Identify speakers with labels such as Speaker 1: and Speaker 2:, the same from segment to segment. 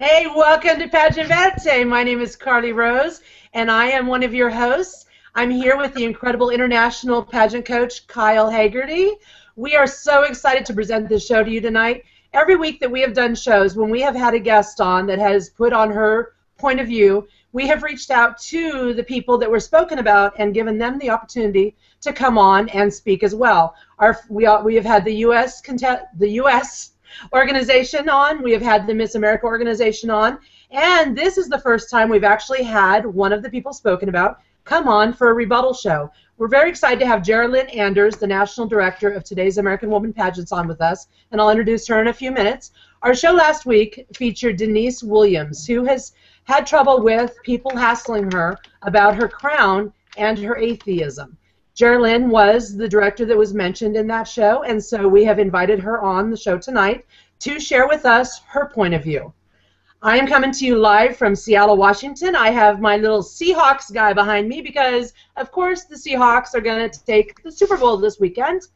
Speaker 1: Hey, welcome to Pageant Verite. My name is Carly Rose, and I am one of your hosts. I'm here with the incredible international pageant coach, Kyle Haggerty. We are so excited to present this show to you tonight. Every week that we have done shows, when we have had a guest on that has put on her point of view, we have reached out to the people that were spoken about and given them the opportunity to come on and speak as well. We have had the U.S. organization on, we have had the Miss America organization on, and this is the first time we've actually had one of the people spoken about come on for a rebuttal show. We're very excited to have Geraldine Anders, the National Director of Today's American Woman Pageants, on with us, and I'll introduce her in a few minutes. Our show last week featured Denise Williams, who has had trouble with people hassling her about her crown and her atheism. Geraldine was the director that was mentioned in that show, and so we have invited her on the show tonight to share with us her point of view. I am coming to you live from Seattle, Washington. I have my little Seahawks guy behind me because, of course, the Seahawks are going to take the Super Bowl this weekend.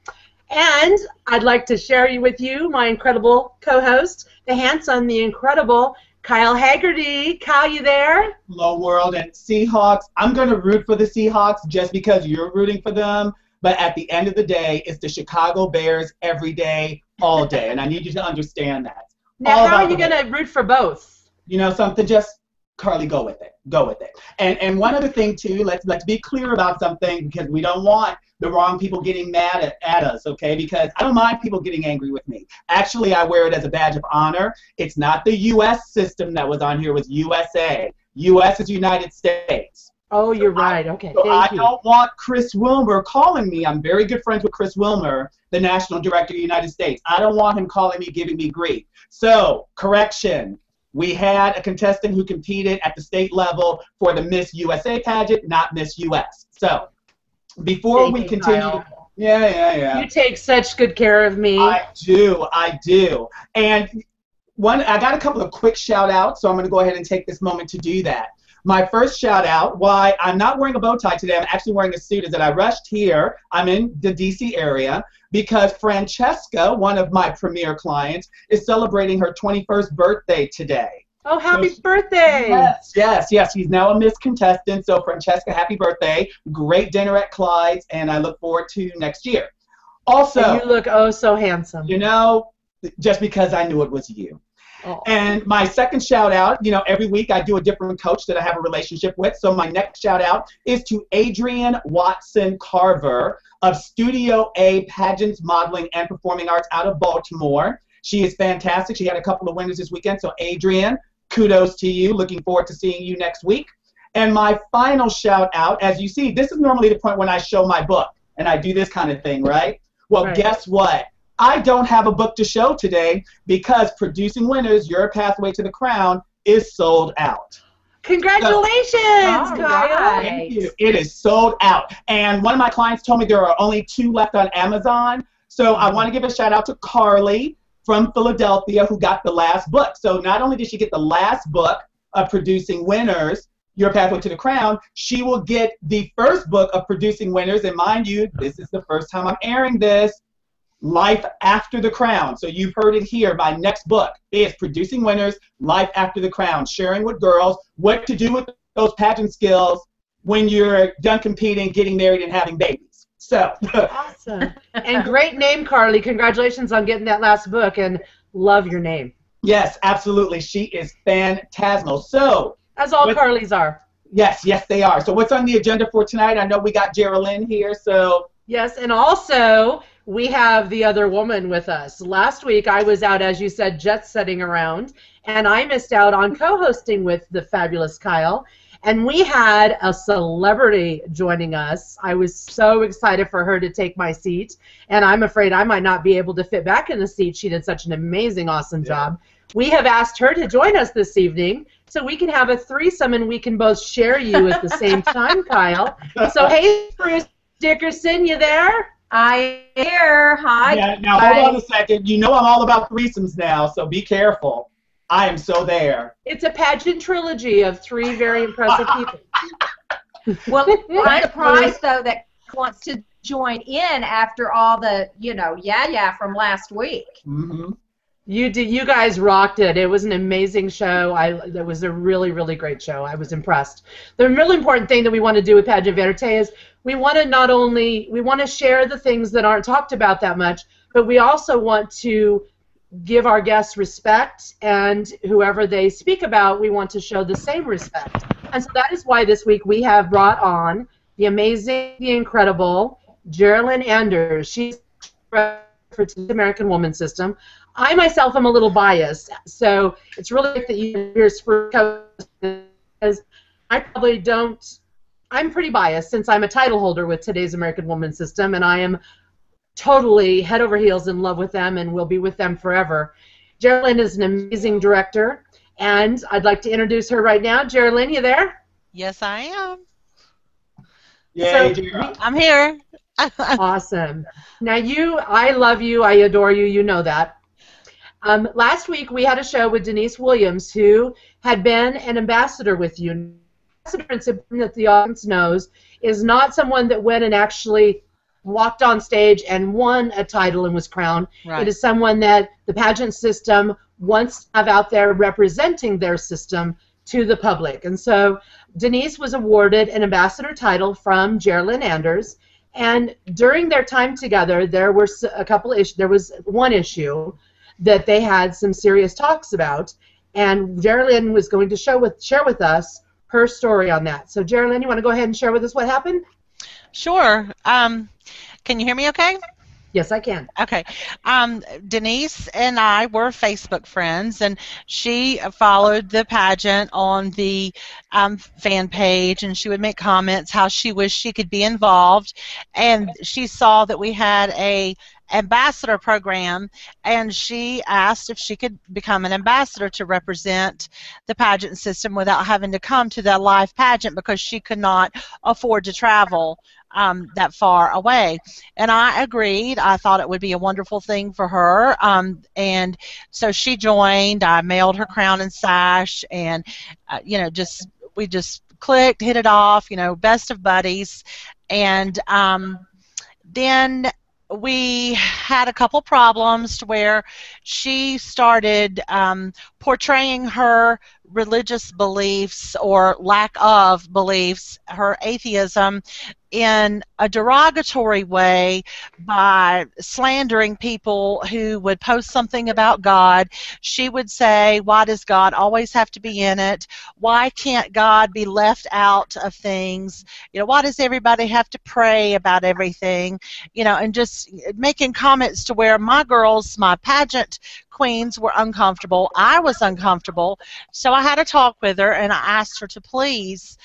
Speaker 1: And I'd like to share with you my incredible co-host, the handsome, the incredible Kyle Haggerty. Kyle, you there?
Speaker 2: Hello, world. And Seahawks, I'm going to root for the Seahawks just because you're rooting for them. But at the end of the day, it's the Chicago Bears every day, all day. And I need you to understand that.
Speaker 1: Now, how are you going to root for both?
Speaker 2: You know something? Just, Carly, go with it. Go with it. And one other thing, too, let's be clear about something because we don't want the wrong people getting mad at us, okay? Because I don't mind people getting angry with me. Actually, I wear it as a badge of honor. It's not the U.S. system that was on here. It was USA. U.S. is United States.
Speaker 1: Oh, you're right. Okay,
Speaker 2: so
Speaker 1: thank you.
Speaker 2: I don't want Chris Wilmer calling me. I'm very good friends with Chris Wilmer, the National Director of the United States. I don't want him calling me, giving me grief. So, correction. We had a contestant who competed at the state level for the Miss USA pageant, not Miss US. So, before we continue, yeah.
Speaker 1: You take such good care of me.
Speaker 2: I do. And I got a couple of quick shout outs, so I'm going to go ahead and take this moment to do that. My first shout out, why I'm not wearing a bow tie today, I'm actually wearing a suit, is that I rushed here. I'm in the DC area because Francesca, one of my premier clients, is celebrating her 21st birthday today.
Speaker 1: Oh, happy birthday!
Speaker 2: Yes. She's now a Miss contestant, so Francesca, happy birthday. Great dinner at Clyde's, and I look forward to next year. Also,
Speaker 1: and you look oh so handsome.
Speaker 2: You know, just because I knew it was you. Oh. And my second shout out, you know, every week I do a different coach that I have a relationship with. So my next shout out is to Adrienne Watson Carver of Studio A Pageants, Modeling, and Performing Arts out of Baltimore. She is fantastic. She had a couple of winners this weekend. So Adrienne, kudos to you. Looking forward to seeing you next week. And my final shout out, as you see, this is normally the point when I show my book and I do this kind of thing, right? Well, Guess what? I don't have a book to show today because Producing Winners, Your Pathway to the Crown is sold out.
Speaker 1: Congratulations, Kyle.
Speaker 2: Thank you. It is sold out. And one of my clients told me there are only 2 left on Amazon. So I want to give a shout out to Carly from Philadelphia who got the last book. So not only did she get the last book of Producing Winners, Your Pathway to the Crown, she will get the first book of Producing Winners. And mind you, this is the first time I'm airing this, Life After the Crown. So you've heard it here. My next book is Producing Winners, Life After the Crown, sharing with girls what to do with those pageant skills when you're done competing, getting married, and having babies. So
Speaker 1: awesome. And great name, Carly. Congratulations on getting that last book, and love your name.
Speaker 2: Yes, absolutely. She is phantasmal. So
Speaker 1: as all Carlys are.
Speaker 2: Yes, they are. So what's on the agenda for tonight? I know we got Geraldine here, so.
Speaker 1: Yes, and also we have the other woman with us. Last week I was out, as you said, jet-setting around, and I missed out on co-hosting with the fabulous Kyle, and we had a celebrity joining us. I was so excited for her to take my seat, and I'm afraid I might not be able to fit back in the seat. She did such an amazing, awesome job. We have asked her to join us this evening so we can have a threesome and we can both share you at the same time, Kyle. So, hey, Bruce Dickerson, you there?
Speaker 3: I am here. Hi.
Speaker 2: Yeah, now hold on a second. You know I'm all about threesomes now, so be careful. I am so there.
Speaker 1: It's a pageant trilogy of 3 very impressive people.
Speaker 3: Well, I'm surprised, though, that wants to join in after all the, yeah from last week.
Speaker 2: Mm-hmm.
Speaker 1: You did. You guys rocked it. It was an amazing show. It was a really, really great show. I was impressed. The really important thing that we want to do with Pageant Verite is we want to share the things that aren't talked about that much, but we also want to give our guests respect, and whoever they speak about, we want to show the same respect. And so that is why this week we have brought on the amazing, the incredible Geraldine Anders. She's for the American Woman System. I myself am a little biased, so it's really great that you're here for because I probably don't. I'm pretty biased since I'm a title holder with today's American Woman System, and I am totally head over heels in love with them and will be with them forever. Geraldine is an amazing director, and I'd like to introduce her right now. Geraldine, you there?
Speaker 4: Yes, I am.
Speaker 2: Yay,
Speaker 1: So,
Speaker 4: I'm here.
Speaker 1: awesome. Now I love you, I adore you, you know that. Last week we had a show with Denise Williams, who had been an ambassador with you. Ambassador, that the audience knows, is not someone that went and actually walked on stage and won a title and was crowned.
Speaker 4: Right.
Speaker 1: It is someone that the pageant system wants to have out there representing their system to the public. And so Denise was awarded an ambassador title from Geraldine Anders. And during their time together, there were a couple issues. There was one issue that they had some serious talks about, and Geraldine was going to share with us her story on that. So Geraldine, you want to go ahead and share with us what happened?
Speaker 4: Sure. Can you hear me okay?
Speaker 1: Yes, I can.
Speaker 4: Okay. Denise and I were Facebook friends, and she followed the pageant on the fan page, and she would make comments how she wished she could be involved, and she saw that we had a ambassador program, and she asked if she could become an ambassador to represent the pageant system without having to come to the live pageant because she could not afford to travel that far away. And I agreed. I thought it would be a wonderful thing for her, and so she joined. I mailed her crown and sash, and we just clicked, hit it off, best of buddies. And then we had a couple problems to where she started portraying her religious beliefs or lack of beliefs, her atheism, in a derogatory way by slandering people who would post something about God. She would say, why does God always have to be in it? Why can't God be left out of things? Why does everybody have to pray about everything? And just making comments to where my girls, my pageant queens, were uncomfortable. I was uncomfortable. So I had a talk with her, and I asked her to please,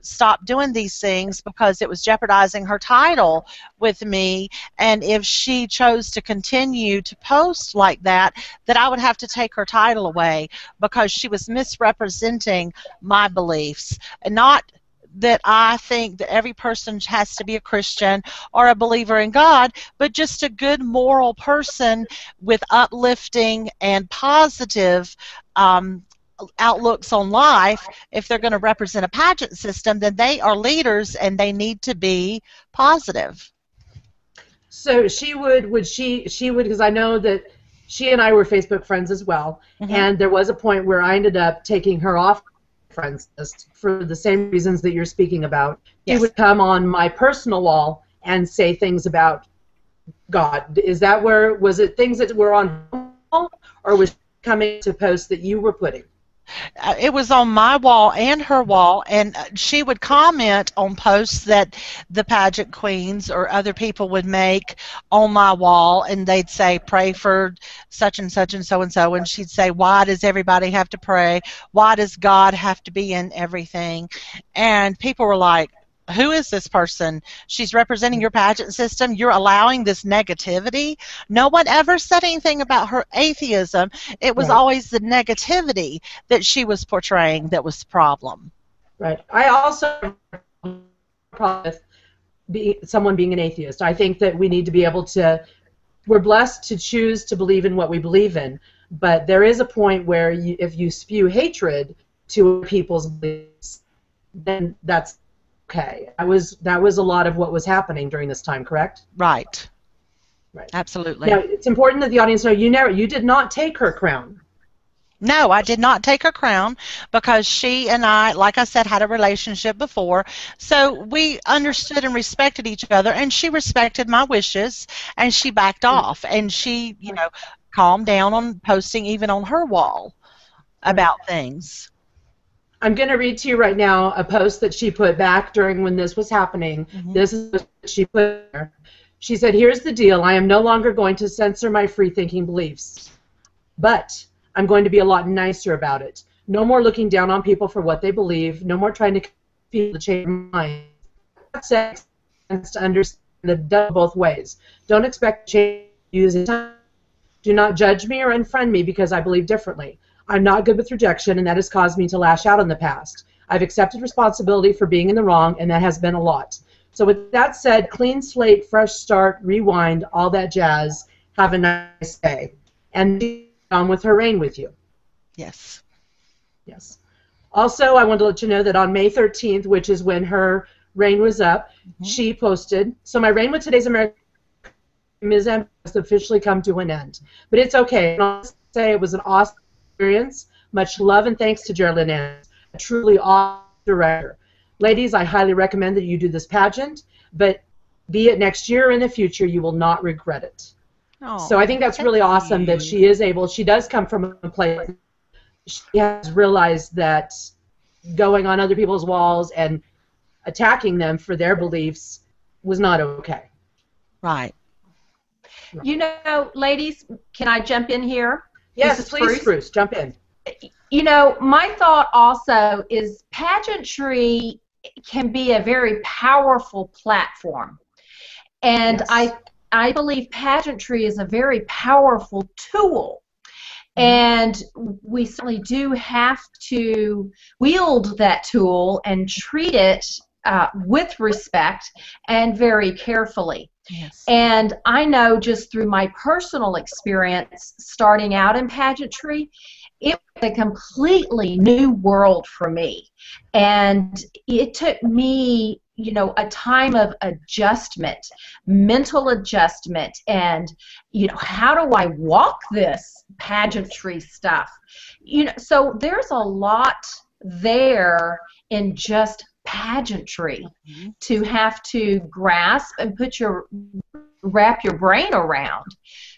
Speaker 4: stop doing these things because it was jeopardizing her title with me. And if she chose to continue to post like that I would have to take her title away because she was misrepresenting my beliefs. And not that I think that every person has to be a Christian or a believer in God, but just a good moral person with uplifting and positive outlooks on life. If they're going to represent a pageant system, then they are leaders and they need to be positive.
Speaker 1: So she would because I know that she and I were Facebook friends as well, and there was a point where I ended up taking her off friends list for the same reasons that you're speaking about. Yes. She would come on my personal wall and say things about God. Was it things that were on her wall, or was she coming to posts that you were putting?
Speaker 4: It was on my wall and her wall, and she would comment on posts that the pageant queens or other people would make on my wall, and they'd say, pray for such and such and so and so, and she'd say, why does everybody have to pray? Why does God have to be in everything? And people were like, who is this person? She's representing your pageant system. You're allowing this negativity. No one ever said anything about her atheism. It was always the negativity that she was portraying that was the problem.
Speaker 1: Right. I also have a problem with someone being an atheist. I think that we need to be able to, we're blessed to choose to believe in what we believe in, but there is a point where if you spew hatred to people's beliefs, then that's okay. That was a lot of what was happening during this time, correct?
Speaker 4: Right.
Speaker 1: Right.
Speaker 4: Absolutely.
Speaker 1: Now, it's important that the audience know you did not take her crown.
Speaker 4: No, I did not take her crown because she and I, like I said, had a relationship before. So we understood and respected each other, and she respected my wishes, and she backed off, and she, calmed down on posting even on her wall about things.
Speaker 1: I'm going to read to you right now a post that she put back during when this was happening. This is what she put there. She said, "Here's the deal. I am no longer going to censor my free-thinking beliefs, but I'm going to be a lot nicer about it. No more looking down on people for what they believe. No more trying to feel the change of mind. That to understand that it does both ways. Don't expect change using time. Do not judge me or unfriend me because I believe differently. I'm not good with rejection, and that has caused me to lash out in the past. I've accepted responsibility for being in the wrong, and that has been a lot. So with that said, clean slate, fresh start, rewind, all that jazz. Have a nice day." And on with her reign with you.
Speaker 4: Yes.
Speaker 1: Yes. Also, I wanted to let you know that on May 13th, which is when her reign was up, she posted, "So my reign with today's American Ms. M has officially come to an end. But it's okay. I'll say it was an awesome experience. Much love and thanks to Geraldine Ann, a truly awesome director. Ladies, I highly recommend that you do this pageant, but be it next year or in the future, you will not regret it."
Speaker 4: Oh,
Speaker 1: so I think that's really awesome that she is able, she does come from a place, she has realized that going on other people's walls and attacking them for their beliefs was not okay.
Speaker 4: Right.
Speaker 3: Ladies, can I jump in here?
Speaker 1: Yes, please, Spruce, jump in.
Speaker 3: My thought also is pageantry can be a very powerful platform. And
Speaker 1: Yes.
Speaker 3: I believe pageantry is a very powerful tool. And we certainly do have to wield that tool and treat it with respect and very carefully.
Speaker 4: Yes.
Speaker 3: And I know just through my personal experience starting out in pageantry, it was a completely new world for me. And it took me, a time of adjustment, mental adjustment, and, how do I walk this pageantry stuff? So there's a lot there in just pageantry to have to grasp and wrap your brain around.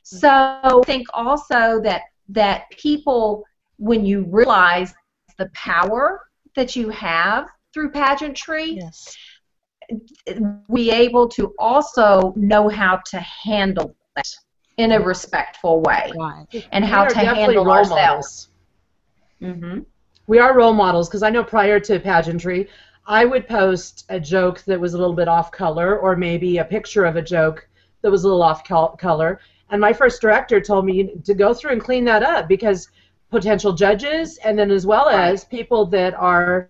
Speaker 3: So I think also that people, when you realize the power that you have through pageantry,
Speaker 4: Yes.
Speaker 3: be able to also know how to handle that in a respectful way,
Speaker 4: Right.
Speaker 3: and how to handle ourselves.
Speaker 1: We are role models, because I know prior to pageantry, I would post a joke that was a little bit off color, or maybe a picture of a joke that was a little off color, and my first director told me to go through and clean that up, because potential judges, and then as well as people that are,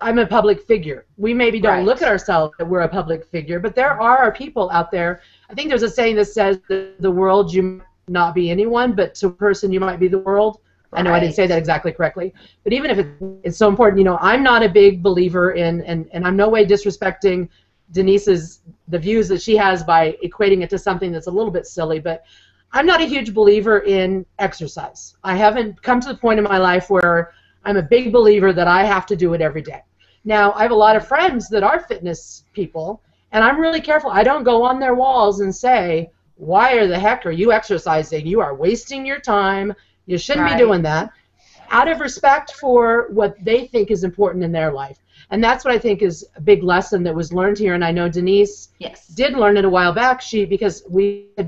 Speaker 1: I'm a public figure. We maybe don't look at ourselves that we're a public figure, but there are people out there. I think there's a saying that says that the world, you might not be anyone, but to a person you might be the world. I know I didn't say that exactly correctly, but even if it's so important, I'm not a big believer in, and I'm no way disrespecting Denise's, the views that she has by equating it to something that's a little bit silly, but I'm not a huge believer in exercise. I haven't come to the point in my life where I'm a big believer that I have to do it every day. Now, I have a lot of friends that are fitness people, and I'm really careful. I don't go on their walls and say, "Why the heck are you exercising? You are wasting your time. You shouldn't be doing that," out of respect for what they think is important in their life. And that's what I think is a big lesson that was learned here. And I know Denise did learn it a while back, because we were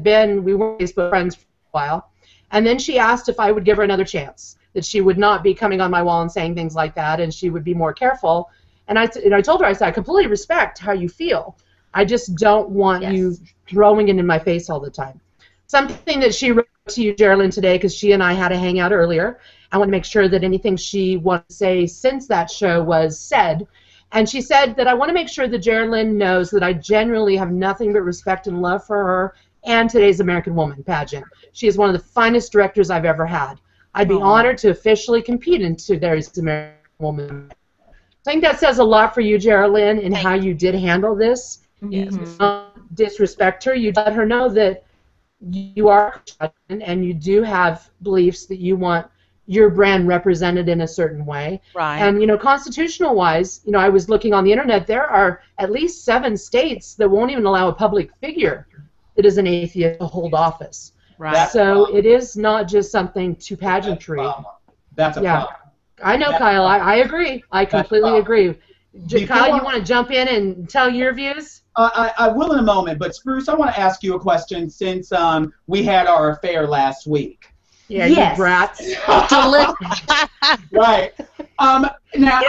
Speaker 1: Facebook friends for a while. And then she asked if I would give her another chance, that she would not be coming on my wall and saying things like that, and she would be more careful. And I told her, I said, "I completely respect how you feel. I just don't want you throwing it in my face all the time." Something that she wrote to you, Geraldine, today, because she and I had a hangout earlier. I want to make sure that anything she wants to say since that show was said. And she said that I want to make sure that Geraldine knows that I genuinely have nothing but respect and love for her and today's American Woman pageant. She is one of the finest directors I've ever had. I'd be honored to officially compete in today's American Woman. I think that says a lot for you, Geraldine, and how you did handle this.
Speaker 3: Yes.
Speaker 1: Disrespect her. You let her know that you are Christian and you do have beliefs that you want your brand represented in a certain way.
Speaker 4: Right.
Speaker 1: And, you know, constitutional wise, you know, I was looking on the internet, there are at least 7 states that won't even allow a public figure that is an atheist to hold office.
Speaker 4: Right.
Speaker 1: So it is not just something to pageantry.
Speaker 2: That's a problem.
Speaker 1: I know, Kyle. I agree. I completely agree. Kyle, you want to jump in and tell your views?
Speaker 2: I will in a moment, but Spruce, I want to ask you a question since we had our affair last week.
Speaker 1: Yeah,
Speaker 3: yes.
Speaker 1: You brats.
Speaker 2: Right. Now,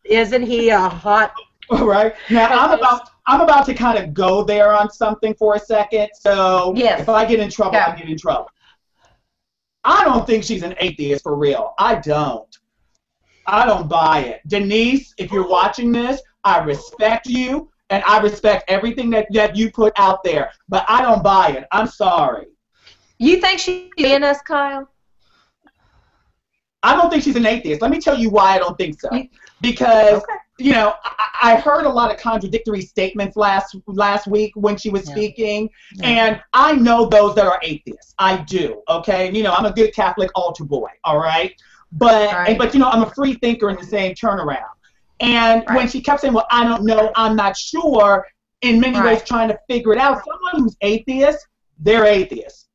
Speaker 1: isn't he a hot?
Speaker 2: Right. Now I'm about to kind of go there on something for a second. So if I get in trouble, I get in trouble. I don't think she's an atheist for real. I don't buy it. Denise, if you're watching this, I respect you and I respect everything that you put out there, but I don't buy it. I'm sorry.
Speaker 3: You think she's in us, Kyle?
Speaker 2: I don't think she's an atheist. Let me tell you why I don't think so. Because, you know, I heard a lot of contradictory statements last week when she was speaking, and I know those that are atheists. I do, okay? You know, I'm a good Catholic altar boy, all right? But you know, I'm a free thinker in the same turnaround. And when she kept saying, well, I don't know, I'm not sure, in many ways trying to figure it out, someone who's atheist, they're atheist,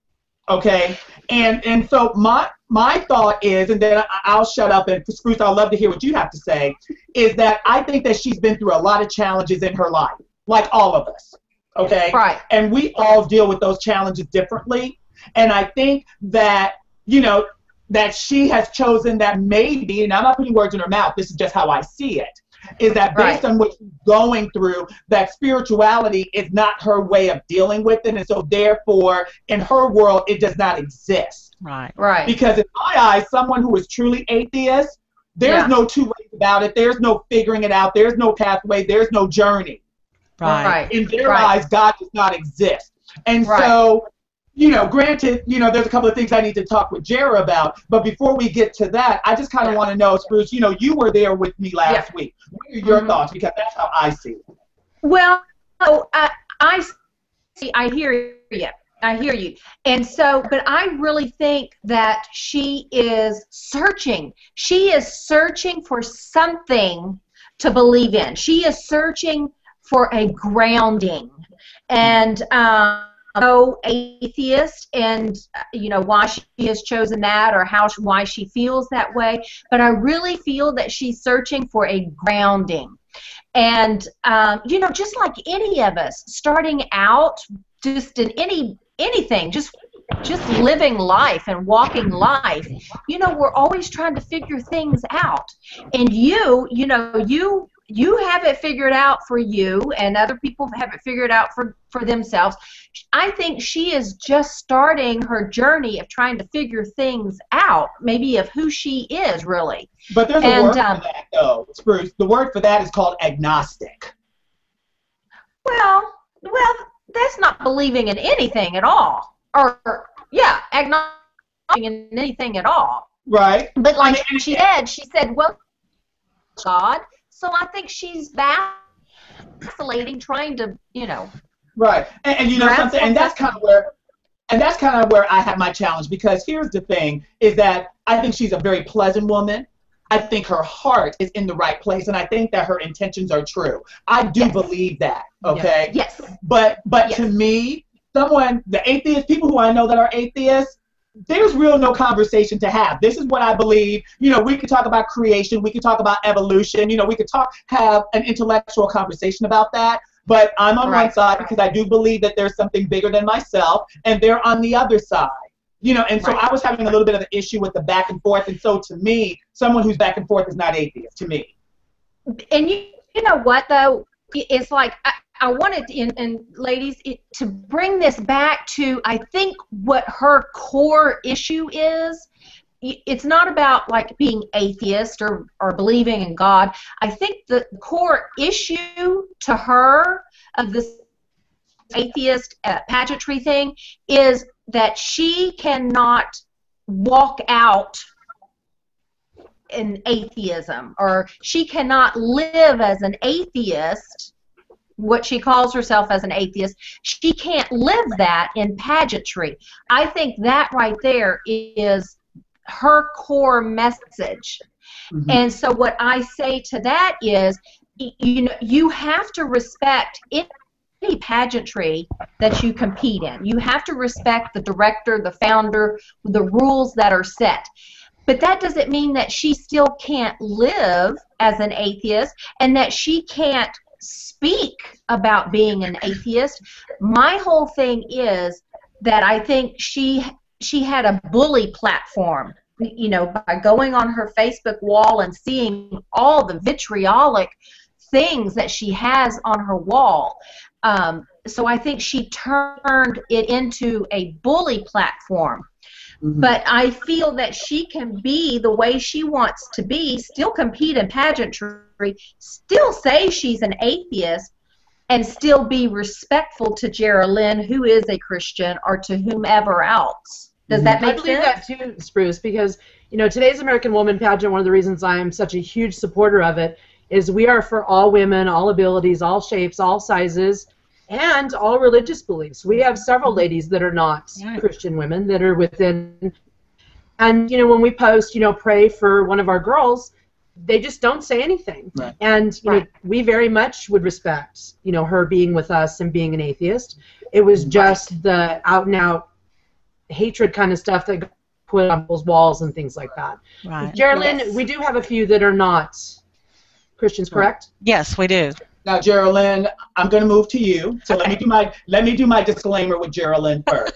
Speaker 2: okay? And so my thought is, and then I'll shut up, and Spruce, I'll love to hear what you have to say, is that I think that she's been through a lot of challenges in her life, like all of us, okay?
Speaker 3: Right.
Speaker 2: And we all deal with those challenges differently. And I think that, you know, that she has chosen that maybe, and I'm not putting words in her mouth, this is just how I see it, is that based on what she's going through, that spirituality is not her way of dealing with it, and so therefore, in her world, it does not exist.
Speaker 4: Right.
Speaker 3: Right.
Speaker 2: Because in my eyes, someone who is truly atheist, there's no two ways about it, there's no figuring it out, there's no pathway, there's no journey.
Speaker 4: Right.
Speaker 2: In their eyes, God does not exist. And so, you know, granted, you know, there's a couple of things I need to talk with Jara about, but before we get to that, I just kind of want to know, Spruce, you know, you were there with me last week. What are your thoughts? Because that's how I see it.
Speaker 3: Well, I hear you. I hear you. And so, but I really think that she is searching. She is searching for something to believe in. She is searching for a grounding. And, no atheist, and you know why she has chosen that or why she feels that way, but I really feel that she's searching for a grounding. And you know, just like any of us starting out, just in anything, just living life and walking life, you know, we're always trying to figure things out. And you know, you have it figured out for you, and other people have it figured out for themselves. I think she is just starting her journey of trying to figure things out, maybe of who she is, really.
Speaker 2: But there's a word for that, though, Spruce. The word for that is called agnostic.
Speaker 3: Well, that's not believing in anything at all. Or, agnostic in anything at all.
Speaker 2: Right.
Speaker 3: But like she said, well, God. So I think she's vacillating, trying to, you know.
Speaker 2: Right, and you know something, and that's kind of where I have my challenge, because here's the thing: is that I think she's a very pleasant woman. I think her heart is in the right place, and I think that her intentions are true. I do believe that. Okay.
Speaker 3: Yes.
Speaker 2: But to me, the atheist people who I know that are atheists, there's real no conversation to have. This is what I believe. You know, we could talk about creation, we could talk about evolution, you know, we could have an intellectual conversation about that, but I'm on one side because I do believe that there's something bigger than myself, and they're on the other side. You know, and so I was having a little bit of an issue with the back and forth, and so to me, someone who's back and forth is not atheist to me.
Speaker 3: And you know what, though? It's like, I wanted, and ladies, to bring this back to, I think, what her core issue is. It's not about, like, being atheist or believing in God. I think the core issue to her of this atheist pageantry thing is that she cannot walk out in atheism, or she cannot live as an atheist what she calls herself as an atheist, she can't live that in pageantry. I think that right there is her core message. Mm-hmm. And so what I say to that is, you know, you have to respect any pageantry that you compete in. You have to respect the director, the founder, the rules that are set. But that doesn't mean that she still can't live as an atheist and that she can't speak about being an atheist. My whole thing is that I think she had a bully platform, you know, by going on her Facebook wall and seeing all the vitriolic things that she has on her wall. So I think she turned it into a bully platform. Mm-hmm. But I feel that she can be the way she wants to be, still compete in pageantry, still say she's an atheist, and still be respectful to Geraldine, who is a Christian, or to whomever else. Does that make sense?
Speaker 1: I believe that too, Spruce, because, you know, today's American Woman pageant, one of the reasons I am such a huge supporter of it is we are for all women, all abilities, all shapes, all sizes, and all religious beliefs. We have several ladies that are not Christian women that are within, and, you know, when we post, you know, pray for one of our girls, they just don't say anything. Right. And, you know, we very much would respect, you know, her being with us and being an atheist. It was just the out-and-out hatred kind of stuff that got put on people's walls and things like that. Right. Geraldine, we do have a few that are not Christians, correct?
Speaker 4: Yes, we do.
Speaker 2: Now, Geraldine, I'm going to move to you. So let me do my disclaimer with Geraldine first.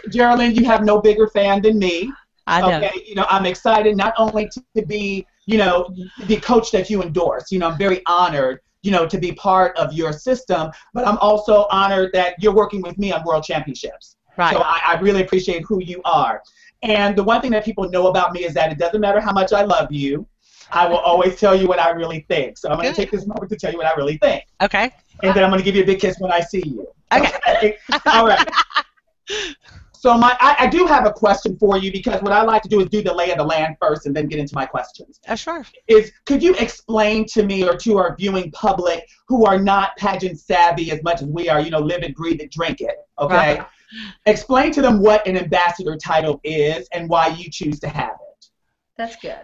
Speaker 2: Geraldine, you have no bigger fan than me.
Speaker 4: I know.
Speaker 2: Okay, you know, I'm excited not only to be, you know, the coach that you endorse. You know, I'm very honored, you know, to be part of your system, but I'm also honored that you're working with me on World Championships. Right. So I really appreciate who you are. And the one thing that people know about me is that it doesn't matter how much I love you, I will always tell you what I really think. So I'm going to take this moment to tell you what I really think.
Speaker 4: Okay.
Speaker 2: And then I'm going to give you a big kiss when I see you.
Speaker 4: Okay.
Speaker 2: All right. So I do have a question for you, because what I like to do is do the lay of the land first and then get into my questions.
Speaker 4: Sure.
Speaker 2: Could you explain to me or to our viewing public who are not pageant savvy as much as we are, you know, live it, breathe it, drink it, okay? Right. Explain to them what an ambassador title is and why you choose to have it.
Speaker 3: That's good.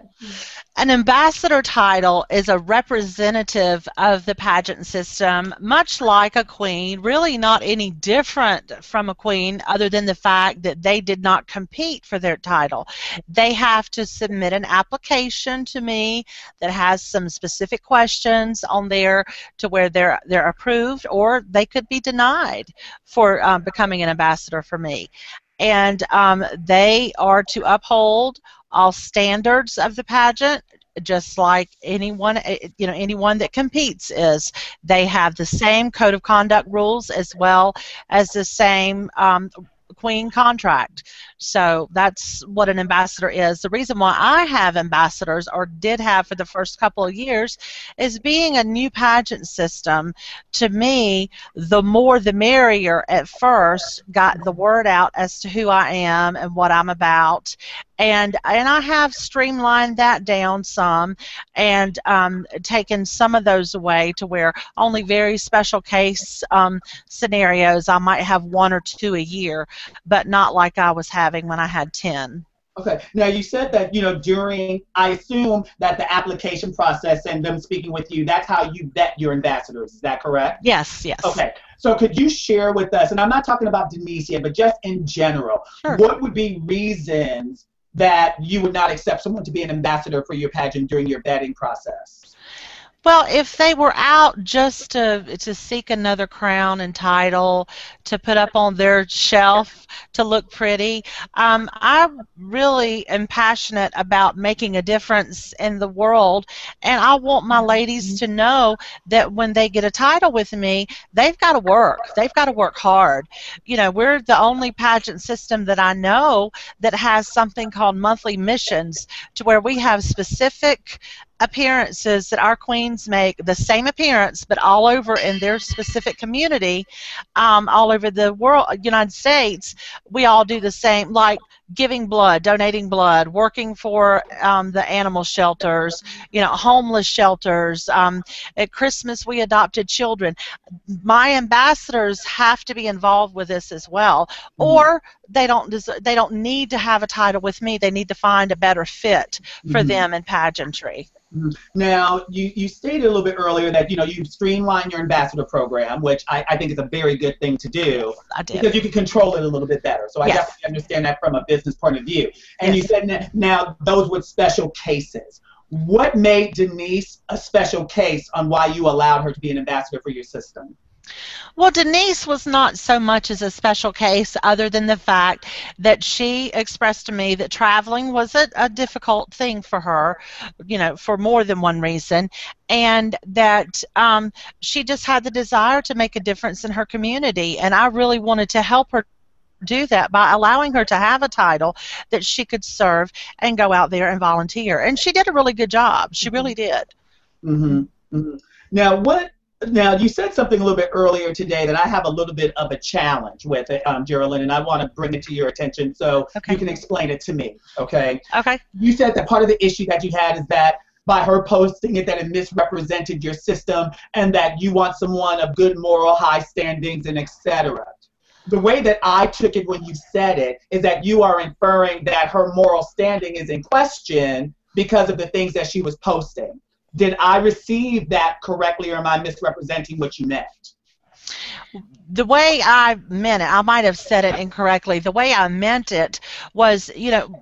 Speaker 4: An ambassador title is a representative of the pageant system, much like a queen, really not any different from a queen other than the fact that they did not compete for their title. They have to submit an application to me that has some specific questions on there to where they're approved, or they could be denied for becoming an ambassador for me. And they are to uphold all standards of the pageant, just like anyone, you know, anyone that competes is. They have the same code of conduct rules as well as the same queen contract. So that's what an ambassador is. The reason why I have ambassadors, or did have for the first couple of years, is being a new pageant system. To me, the more the merrier at first, got the word out as to who I am and what I'm about. And I have streamlined that down some and taken some of those away to where only very special case scenarios I might have 1 or 2 a year, but not like I was having when I had 10.
Speaker 2: Okay. Now, you said that, you know, during, I assume that the application process and them speaking with you, that's how you vet your ambassadors. Is that correct?
Speaker 4: Yes, yes.
Speaker 2: Okay. So could you share with us, and I'm not talking about Denise yet, but just in general, sure, what would be reasons that you would not accept someone to be an ambassador for your pageant during your vetting process?
Speaker 4: Well, if they were out just to seek another crown and title to put up on their shelf to look pretty, I really am passionate about making a difference in the world, and I want my ladies to know that when they get a title with me, they've got to work. They've got to work hard. You know, we're the only pageant system that I know that has something called monthly missions, to where we have specific appearances that our queens make, the same appearance but all over in their specific community, all over the world, United States. We all do the same. Like giving blood, donating blood, working for the animal shelters, homeless shelters. At Christmas, we adopted children. My ambassadors have to be involved with this as well, or they don't need to have a title with me. They need to find a better fit for them in pageantry.
Speaker 2: Now, you stated a little bit earlier that you've streamlined your ambassador program, which I think is a very good thing to do.
Speaker 4: I did.
Speaker 2: Because you can control it a little bit better. So I definitely understand that from a business point of view. And you said now those with special cases. What made Denise a special case on why you allowed her to be an ambassador for your system?
Speaker 4: Well, Denise was not so much as a special case other than the fact that she expressed to me that traveling was a difficult thing for her, for more than one reason, and that she just had the desire to make a difference in her community, and I really wanted to help her do that by allowing her to have a title that she could serve and go out there and volunteer, and she did a really good job. She really did.
Speaker 2: Now, you said something a little bit earlier today that I have a little bit of a challenge with, Geraldine, and I want to bring it to your attention so you can explain it to me, okay?
Speaker 4: Okay.
Speaker 2: You said that part of the issue that you had is that by her posting it that it misrepresented your system and that you want someone of good moral, high standings, and etc. The way that I took it when you said it is that you are inferring that her moral standing is in question because of the things that she was posting. Did I receive that correctly, or am I misrepresenting what you meant?
Speaker 4: The way I meant it, I might have said it incorrectly. The way I meant it was,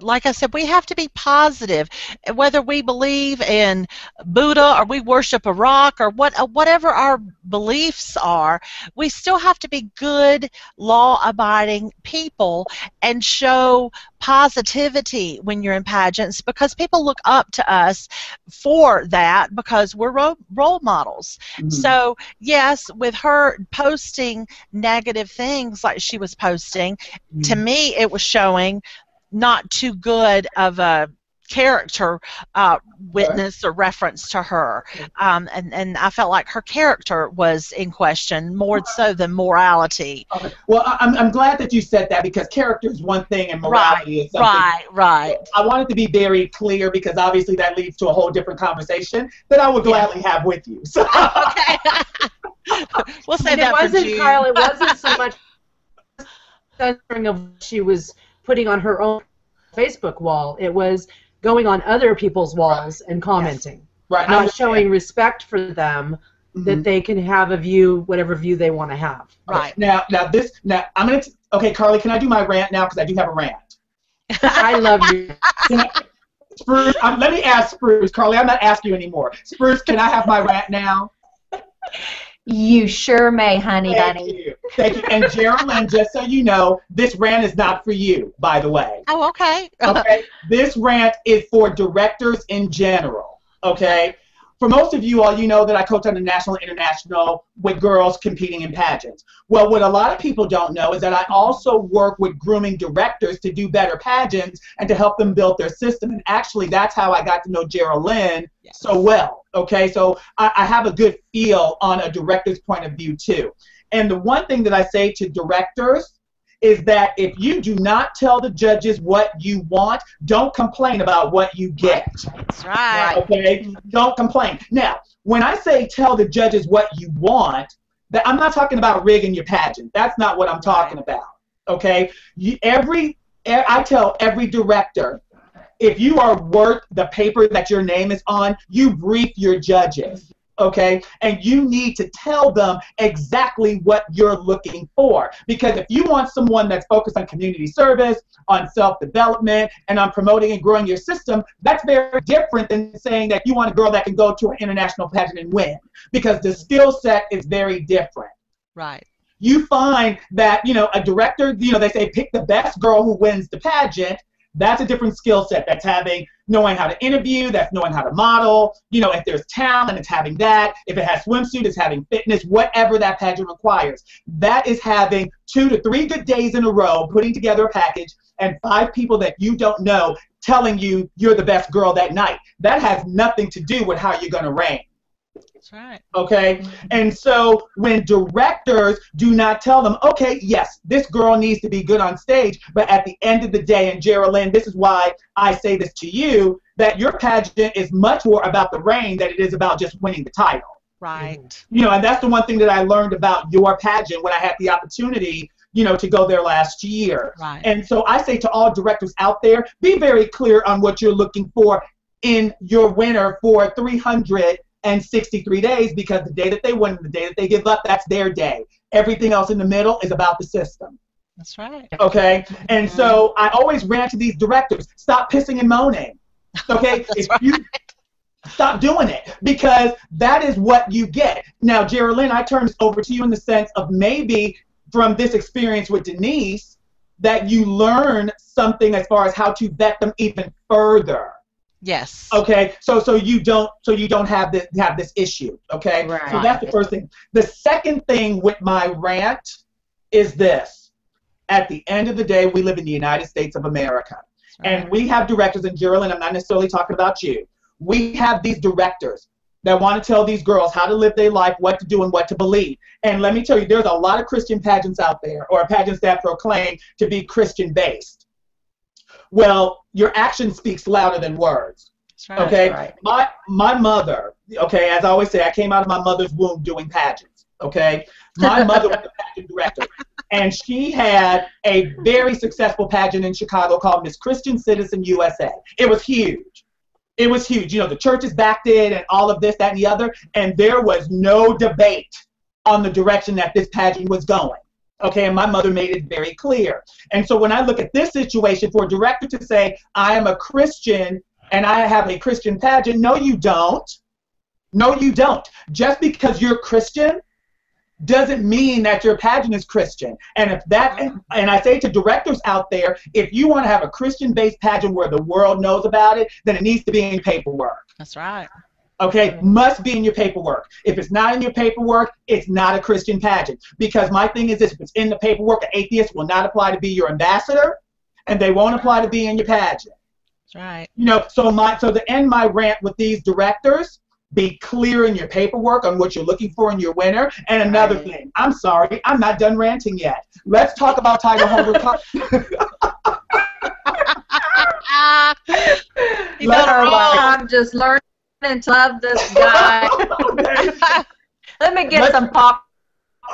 Speaker 4: like I said, we have to be positive. Whether we believe in Buddha or we worship a rock or whatever our beliefs are, we still have to be good, law-abiding people and show positivity when you're in pageants, because people look up to us for that because we're role models. So yes, with her posting negative things like she was posting, to me it was showing not too good of a character witness or reference to her, and I felt like her character was in question more so than morality.
Speaker 2: Well, I'm glad that you said that, because character is one thing and morality is something.
Speaker 4: Right.
Speaker 2: I wanted to be very clear because obviously that leads to a whole different conversation that I would gladly have with you. So.
Speaker 4: Okay. We'll say that for June.
Speaker 1: Kyle, it wasn't so much censoring of what she was putting on her own Facebook wall. It was going on other people's walls and commenting.
Speaker 2: Right.
Speaker 1: Not showing respect for them, that they can have a view, whatever view they want to have.
Speaker 4: Right.
Speaker 2: Now I'm going to, okay, Carly, can I do my rant now? Because I do have a rant.
Speaker 1: I love you.
Speaker 2: Spruce, let me ask Spruce. Carly, I'm not asking you anymore. Spruce, can I have my rant now?
Speaker 3: You sure may, honey
Speaker 2: bunny. Thank you. And Geraldine, just so you know, this rant is not for you, by the way.
Speaker 4: Oh, okay.
Speaker 2: Okay. This rant is for directors in general. Okay. For most of you all, you know that I coach on the national and international with girls competing in pageants. Well, what a lot of people don't know is that I also work with grooming directors to do better pageants and to help them build their system. And actually, that's how I got to know Geraldine so well. Okay, so I have a good feel on a director's point of view too. And the one thing that I say to directors is that if you do not tell the judges what you want, don't complain about what you get.
Speaker 4: That's right.
Speaker 2: Okay? Don't complain. Now, when I say tell the judges what you want, that I'm not talking about rigging your pageant. That's not what I'm talking about. Okay? I tell every director, if you are worth the paper that your name is on, you brief your judges. Okay, and you need to tell them exactly what you're looking for, because if you want someone that's focused on community service, on self-development, and on promoting and growing your system, that's very different than saying that you want a girl that can go to an international pageant and win, because the skill set is very different.
Speaker 4: Right.
Speaker 2: You find that, a director, they say pick the best girl who wins the pageant. That's a different skill set. That's knowing how to interview, that's knowing how to model. If there's talent, it's having that. If it has swimsuit, it's having fitness, whatever that pageant requires. That is having 2 to 3 good days in a row, putting together a package, and 5 people that you don't know telling you you're the best girl that night. That has nothing to do with how you're going to reign.
Speaker 4: That's right.
Speaker 2: Okay? And so when directors do not tell them, okay, yes, this girl needs to be good on stage, but at the end of the day, and Geraldine, this is why I say this to you, that your pageant is much more about the reign than it is about just winning the title.
Speaker 4: Right.
Speaker 2: You know, and that's the one thing that I learned about your pageant when I had the opportunity, you know, to go there last year.
Speaker 4: Right.
Speaker 2: And so I say to all directors out there, be very clear on what you're looking for in your winner for 363 days, because the day that they win, the day that they give up, that's their day. Everything else in the middle is about the system.
Speaker 4: That's right.
Speaker 2: Okay? And so I always rant to these directors, stop pissing and moaning. Okay? If you stop doing it, because that is what you get. Now, Geraldine, I turn this over to you in the sense of maybe from this experience with Denise that you learn something as far as how to vet them even further.
Speaker 4: Yes.
Speaker 2: Okay. So you don't have this issue. Okay.
Speaker 3: Right.
Speaker 2: So that's the first thing. The second thing with my rant is this: at the end of the day, we live in the United States of America, and we have directors. And Geraldine, I'm not necessarily talking about you. We have these directors that want to tell these girls how to live their life, what to do, and what to believe. And let me tell you, there's a lot of Christian pageants out there, or pageants that proclaim to be Christian-based. Well, your action speaks louder than words.
Speaker 4: That's right.
Speaker 2: Okay?
Speaker 3: That's right.
Speaker 2: My mother, okay, as I always say, I came out of my mother's womb doing pageants, okay? My mother was a pageant director, and she had a very successful pageant in Chicago called Miss Christian Citizen USA. It was huge. It was huge. You know, the churches backed it and all of this, that, and the other, and there was no debate on the direction that this pageant was going. Okay, and my mother made it very clear. And so when I look at this situation, for a director to say, I am a Christian and I have a Christian pageant, no, you don't. No, you don't. Just because you're Christian doesn't mean that your pageant is Christian. And if that, and I say to directors out there, if you want to have a Christian-based pageant where the world knows about it, then it needs to be in your paperwork.
Speaker 4: That's right.
Speaker 2: Okay, must be in your paperwork. If it's not in your paperwork, it's not a Christian pageant. Because my thing is this: if it's in the paperwork, an atheist will not apply to be your ambassador, and they won't apply to be in your pageant.
Speaker 4: That's right.
Speaker 2: You know, so to end my rant with these directors, be clear in your paperwork on what you're looking for in your winner. And another thing, I'm sorry, I'm not done ranting yet. Let's talk about title holder.
Speaker 3: I'm just learning to love this guy. Let me get some pop.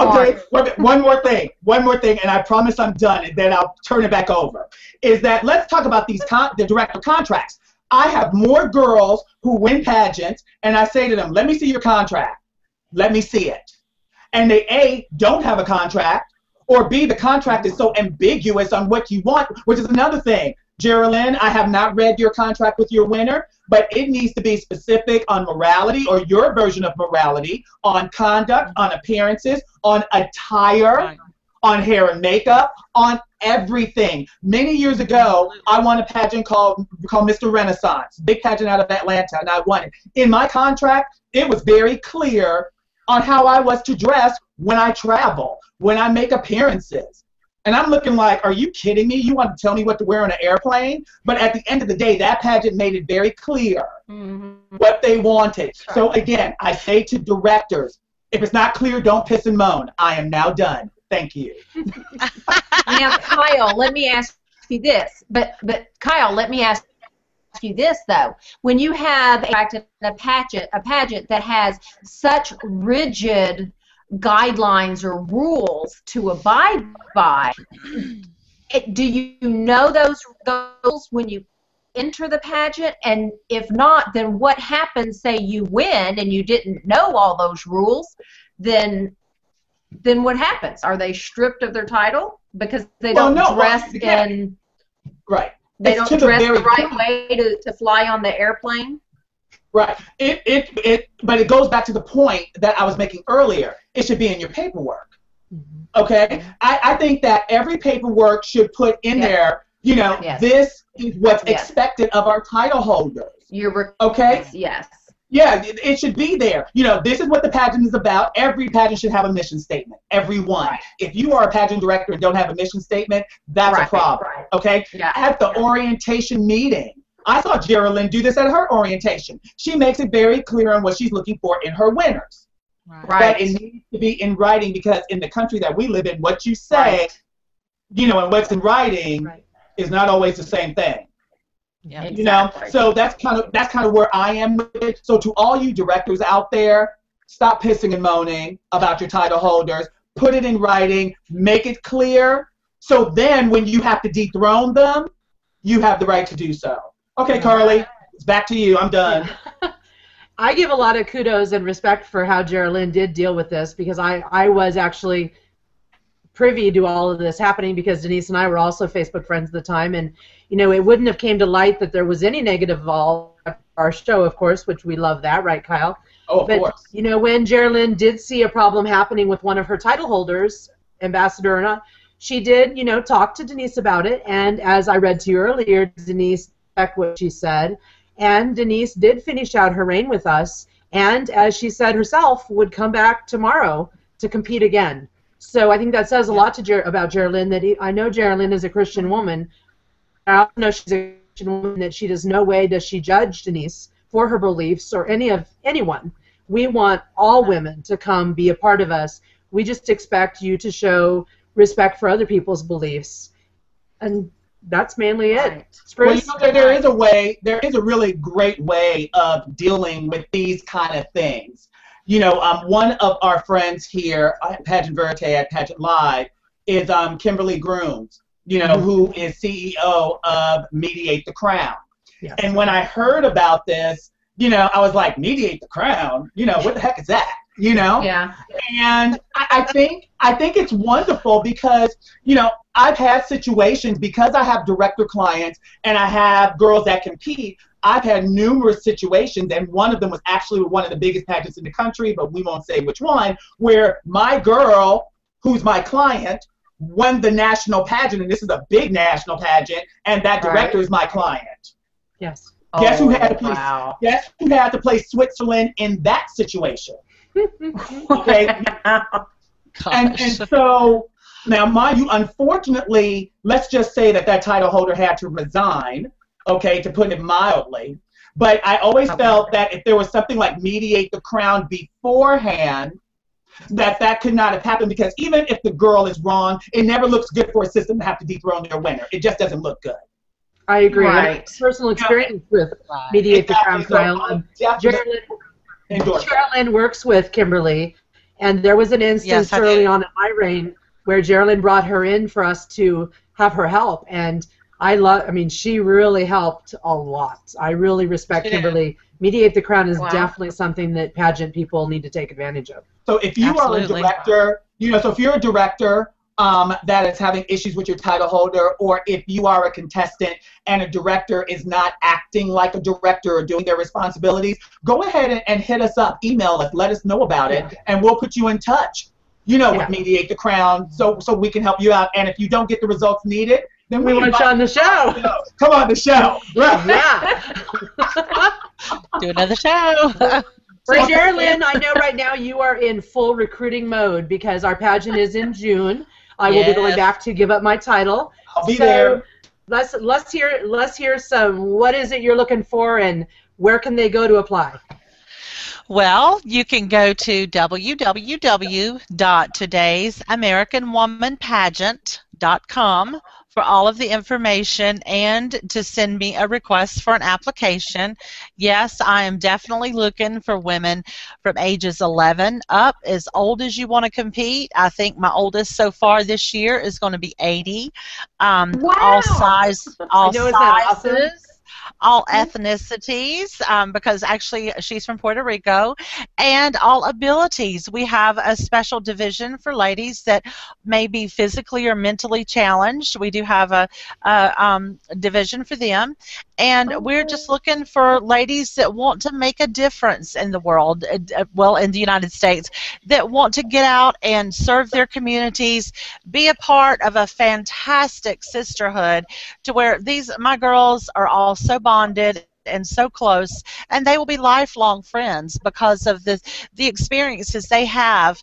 Speaker 2: Okay, one more thing, and I promise I'm done, and then I'll turn it back over. Is that let's talk about these the director contracts. I have more girls who win pageants, and I say to them, let me see your contract. Let me see it. And they, A, don't have a contract, or B, the contract is so ambiguous on what you want, which is another thing. Geraldine, I have not read your contract with your winner, but it needs to be specific on morality, or your version of morality, on conduct, on appearances, on attire, on hair and makeup, on everything. Many years ago, I won a pageant called Mr. Renaissance, big pageant out of Atlanta, and I won it. In my contract, it was very clear on how I was to dress when I travel, when I make appearances. And I'm looking like, are you kidding me? You want to tell me what to wear on an airplane? But at the end of the day, that pageant made it very clear what they wanted. So again, I say to directors, if it's not clear, don't piss and moan. I am now done. Thank you.
Speaker 3: Now, Kyle, let me ask you this. But Kyle, let me ask you this though. When you have a pageant that has such rigid guidelines or rules to abide by, do you know those rules when you enter the pageant? And if not, then what happens? Say you win and you didn't know all those rules, then what happens? Are they stripped of their title because they don't dress in?
Speaker 2: Right.
Speaker 3: They don't dress the right way to fly on the airplane.
Speaker 2: Right. But it goes back to the point that I was making earlier. It should be in your paperwork. Okay. I think that every paperwork should put in there, you know, this is what's expected of our title holders. Okay.
Speaker 3: Yes.
Speaker 2: Yeah, it should be there. You know, this is what the pageant is about. Every pageant should have a mission statement. Every one. Right. If you are a pageant director and don't have a mission statement, that's a problem. Right. Okay? Yeah. At the orientation meeting, I saw Geraldine do this at her orientation. She makes it very clear on what she's looking for in her winners.
Speaker 3: Right.
Speaker 2: But it needs to be in writing, because in the country that we live in, what you say, you know, and what's in writing is not always the same thing.
Speaker 4: Yeah,
Speaker 2: you know, so that's kind of where I am with it. So to all you directors out there, stop pissing and moaning about your title holders. Put it in writing. Make it clear. So then when you have to dethrone them, you have the right to do so. Okay, Carly, it's back to you. I'm done.
Speaker 1: I give a lot of kudos and respect for how Geraldine did deal with this, because I was actually privy to all of this happening, because Denise and I were also Facebook friends at the time, and you know, it wouldn't have came to light that there was any negative involved after our show, of course, which we love that, right, Kyle?
Speaker 2: Oh, of course.
Speaker 1: You know, when Geraldine did see a problem happening with one of her title holders, ambassador or not, she did, you know, talk to Denise about it, and as I read to you earlier, Denise checked what she said, and Denise did finish out her reign with us, and as she said herself, would come back tomorrow to compete again. So I think that says a lot to about Geraldine, that I know Geraldine is a Christian woman. I also know she's a Christian woman, that she does no way does she judge Denise for her beliefs or anyone. We want all women to come be a part of us. We just expect you to show respect for other people's beliefs. And that's mainly it.
Speaker 2: Well, you know, there is a really great way of dealing with these kind of things. You know, one of our friends here at Pageant Verite at Pageant Live is Kimberly Grooms, you know, who is CEO of Mediate the Crown. Yes. And when I heard about this, you know, I was like, Mediate the Crown? You know, what the heck is that? You know?
Speaker 3: Yeah.
Speaker 2: And I think it's wonderful, because, you know, I've had situations, because I have director clients and I have girls that compete, I've had numerous situations, and one of them was actually one of the biggest pageants in the country, but we won't say which one, where my girl, who's my client, won the national pageant, and this is a big national pageant, and that director is my client.
Speaker 1: Yes.
Speaker 2: Guess who had to play? Guess who had to play Switzerland in that situation? Okay. And so now, mind you, unfortunately, let's just say that title holder had to resign. Okay, to put it mildly. But I always felt that if there was something like Mediate the Crown beforehand, that could not have happened, because even if the girl is wrong, it never looks good for a system to have to dethrone their winner. It just doesn't look good.
Speaker 1: I agree. Right. Personal experience with Mediate the Crown, Kyle. Geraldine works with Kimberly, and there was an instance early on in my reign where Geraldine brought her in for us to have her help, and I mean, she really helped a lot. I really respect Kimberly. Mediate the Crown is definitely something that pageant people need to take advantage of.
Speaker 2: So if you are a director, you know, so if you're a director that is having issues with your title holder, or if you are a contestant and a director is not acting like a director or doing their responsibilities, go ahead and hit us up, email us, let us know about it, and we'll put you in touch, you know, with Mediate the Crown, so we can help you out. And if you don't get the results needed, then
Speaker 1: we want you on the show.
Speaker 2: Come on the show.
Speaker 1: Yeah.
Speaker 4: Do another show.
Speaker 1: So, Geraldine, I know right now you are in full recruiting mode, because our pageant is in June. I will be going back to give up my title.
Speaker 2: I'll be there.
Speaker 1: Let's hear some. What is it you're looking for, and where can they go to apply?
Speaker 4: Well, you can go to www.todaysamericanwomanpageant.com for all of the information, and to send me a request for an application. Yes, I am definitely looking for women from ages 11 up, as old as you want to compete. I think my oldest so far this year is going to be 80. All sizes.
Speaker 1: Awesome?
Speaker 4: All ethnicities, because actually she's from Puerto Rico, and all abilities. We have a special division for ladies that may be physically or mentally challenged. We do have a division for them, and we're just looking for ladies that want to make a difference in the world, well, in the United States, that want to get out and serve their communities, be a part of a fantastic sisterhood, to where my girls are all so bonded and so close, and they will be lifelong friends because of the experiences they have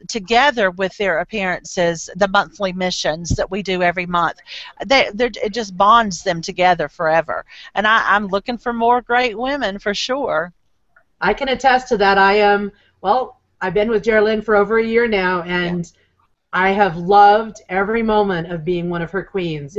Speaker 4: together with their appearances, the monthly missions that we do every month. It just bonds them together forever, and I'm looking for more great women for sure.
Speaker 1: I can attest to that. I've been with Geraldine for over a year now, and I have loved every moment of being one of her queens.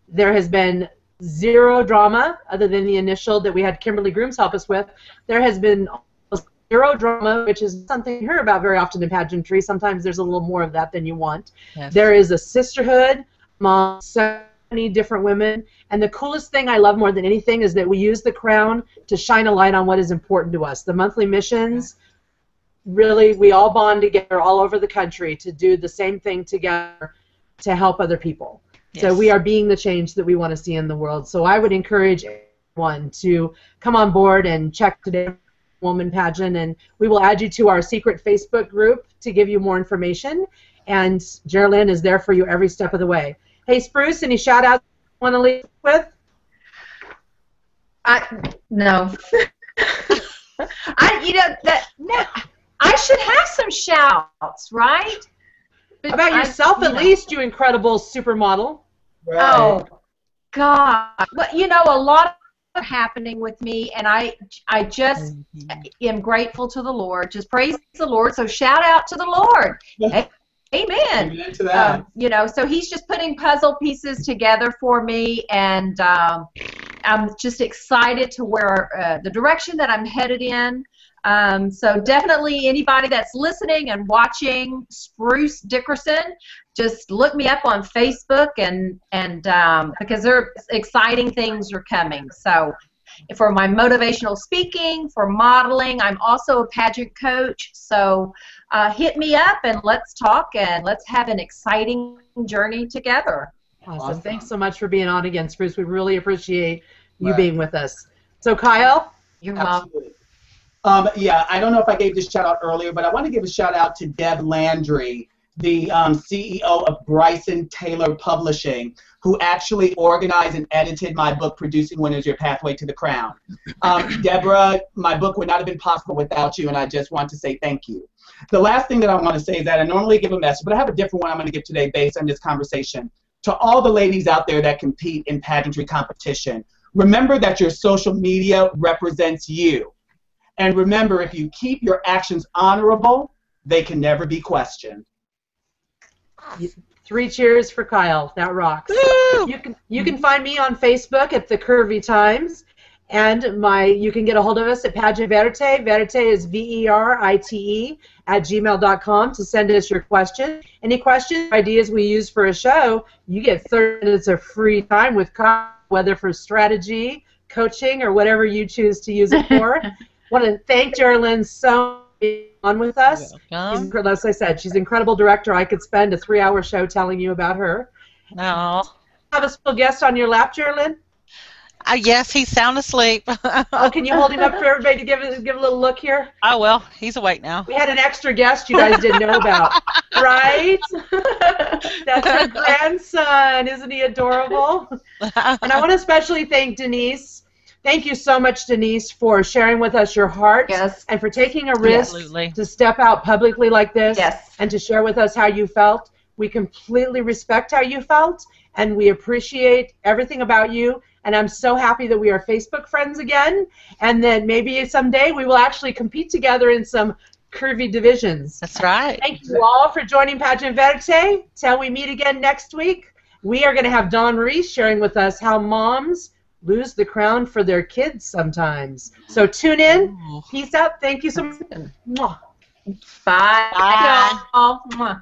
Speaker 1: There has been zero drama other than the initial that we had Kimberly Grooms help us with. There has been almost zero drama, which is something you hear about very often in pageantry. Sometimes there's a little more of that than you want. Yes. There is a sisterhood among so many different women, and the coolest thing I love more than anything is that we use the crown to shine a light on what is important to us. The monthly missions, really, we all bond together all over the country to do the same thing together to help other people. Yes. So we are being the change that we want to see in the world. So I would encourage everyone to come on board and check Today Woman Pageant, and we will add you to our secret Facebook group to give you more information. And Geraldine is there for you every step of the way. Hey, Spruce, any shout-outs you want to leave with?
Speaker 3: No. I should have some shout-outs, right?
Speaker 1: But about yourself, at least, you incredible supermodel.
Speaker 3: Right. Oh, God. Well, a lot of happening with me, and I just am grateful to the Lord. Just praise the Lord. So shout out to the Lord. Amen.
Speaker 2: Amen to that.
Speaker 3: So he's just putting puzzle pieces together for me, and I'm just excited to where the direction that I'm headed in. So definitely anybody that's listening and watching Spruce Dickerson, just look me up on Facebook and because there exciting things are coming. So for my motivational speaking, for modeling, I'm also a pageant coach. So hit me up and let's talk and let's have an exciting journey together.
Speaker 1: Awesome. Thanks so much for being on again, Spruce. We really appreciate you being with us. So Kyle?
Speaker 3: You're welcome.
Speaker 2: Yeah, I don't know if I gave this shout out earlier, but I want to give a shout out to Deb Landry, the CEO of Bryson Taylor Publishing, who actually organized and edited my book, Producing Winners, Your Pathway to the Crown. Deborah, my book would not have been possible without you, and I just want to say thank you. The last thing that I want to say is that I normally give a message, but I have a different one I'm going to give today based on this conversation. To all the ladies out there that compete in pageantry competition, remember that your social media represents you. And remember, if you keep your actions honorable, they can never be questioned.
Speaker 1: 3 cheers for Kyle. That rocks. You can find me on Facebook at The Curvy Times, and you can get a hold of us at Pageant Verite. Verite is Verite @gmail.com to send us your questions. Any questions, ideas we use for a show, you get 30 minutes of free time with Kyle, whether for strategy, coaching, or whatever you choose to use it for. I want to thank Geraldine so much for being on with us. As I said, she's an incredible director. I could spend a 3-hour show telling you about her.
Speaker 4: No.
Speaker 1: Have a special guest on your lap, Geraldine?
Speaker 4: Yes, he's sound asleep.
Speaker 1: Oh, can you hold him up for everybody to give a little look here?
Speaker 4: Oh, well, he's awake now.
Speaker 1: We had an extra guest you guys didn't know about, right? That's her grandson. Isn't he adorable? And I want to especially thank Denise. Thank you so much, Denise, for sharing with us your heart and for taking a risk to step out publicly like this and to share with us how you felt. We completely respect how you felt, and we appreciate everything about you. And I'm so happy that we are Facebook friends again, and that maybe someday we will actually compete together in some curvy divisions.
Speaker 4: That's right.
Speaker 1: Thank you all for joining Pageant Verite. Till we meet again next week, we are going to have Dawn Reese sharing with us how moms lose the crown for their kids sometimes. So tune in. Peace out. Thank you so much.
Speaker 3: Bye.
Speaker 4: Bye.